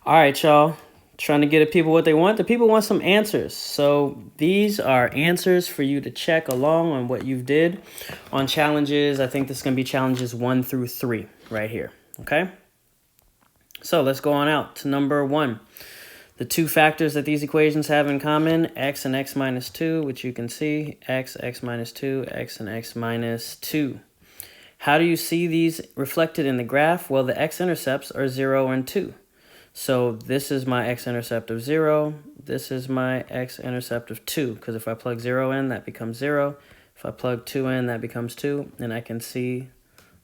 All right, y'all. Trying to get the people what they want. The people want some answers. So these are answers for you to check along on what you did on challenges. I think this is going to be challenges 1 through 3 right here. Okay? So let's go on out to number 1. The two factors that these equations have in common, x and x minus 2, which you can see, x minus 2, x and x minus 2. How do you see these reflected in the graph? Well, the x-intercepts are 0 and 2. So this is my x-intercept of 0. This is my x-intercept of 2. Because if I plug 0 in, that becomes 0. If I plug 2 in, that becomes 2. And I can see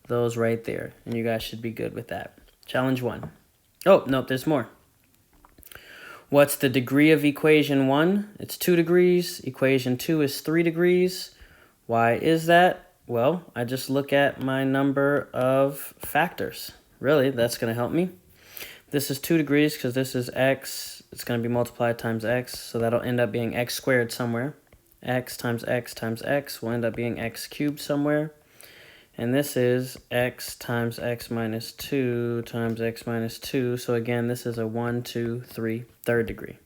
those right there. And you guys should be good with that. Challenge 1. Oh, nope, there's more. What's the degree of equation 1? It's 2 degrees. Equation 2 is 3 degrees. Why is that? Well, I just look at my number of factors. Really, that's going to help me. This is 2 degrees because this is x. It's going to be multiplied times x, so that'll end up being x squared somewhere. X times x times x will end up being x cubed somewhere. And this is x times x minus 2 times x minus 2. So again, this is a 1, 2, 3, third degree.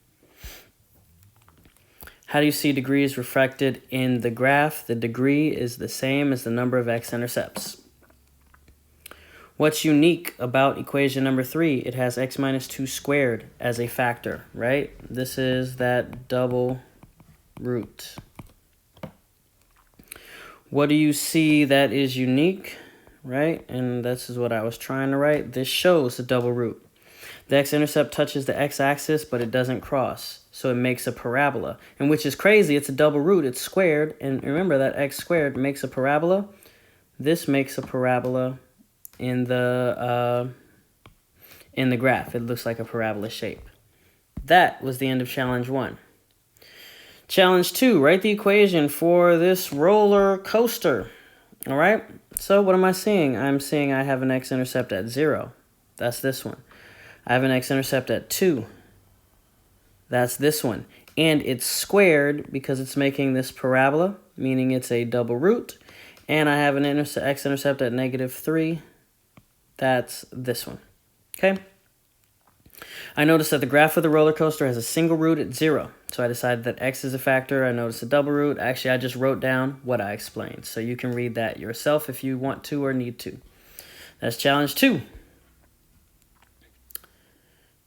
How do you see degrees reflected in the graph? The degree is the same as the number of x-intercepts. What's unique about equation number 3? It has x minus 2 squared as a factor, right? This is that double root. What do you see that is unique, right? And this is what I was trying to write. This shows the double root. The x-intercept touches the x-axis, but it doesn't cross. So it makes a parabola. And which is crazy, it's a double root, it's squared. And remember that x squared makes a parabola. This makes a parabola in the graph. It looks like a parabola shape. That was the end of challenge 1. Challenge 2, write the equation for this roller coaster. All right, so what am I seeing? I'm seeing I have an x-intercept at 0. That's this one. I have an x-intercept at 2. That's this one. And it's squared because it's making this parabola, meaning it's a double root. And I have an x-intercept at -3. That's this one. Okay? I noticed that the graph of the roller coaster has a single root at 0. So I decided that x is a factor. I noticed a double root. Actually, I just wrote down what I explained. So you can read that yourself if you want to or need to. That's challenge 2.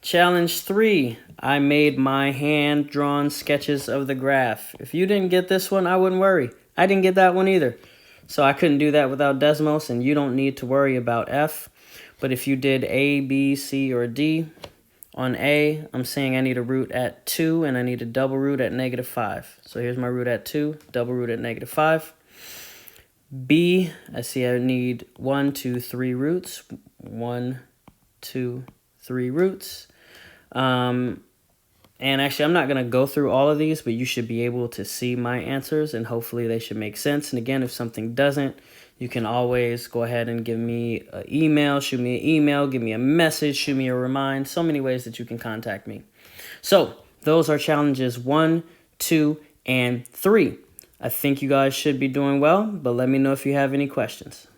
Challenge 3. I made my hand-drawn sketches of the graph. If you didn't get this one, I wouldn't worry. I didn't get that one either. So I couldn't do that without Desmos, and you don't need to worry about F. But if you did A, B, C, or D, on A, I'm saying I need a root at 2, and I need a double root at -5. So here's my root at 2, double root at -5. B, I see I need 1, 2, 3 roots. 1, 2, 3 roots. And actually, I'm not going to go through all of these, but you should be able to see my answers, and hopefully they should make sense. And again, if something doesn't, you can always go ahead and give me an email, shoot me an email, give me a message, shoot me a remind. So many ways that you can contact me. So those are challenges 1, 2, and 3. I think you guys should be doing well, but let me know if you have any questions.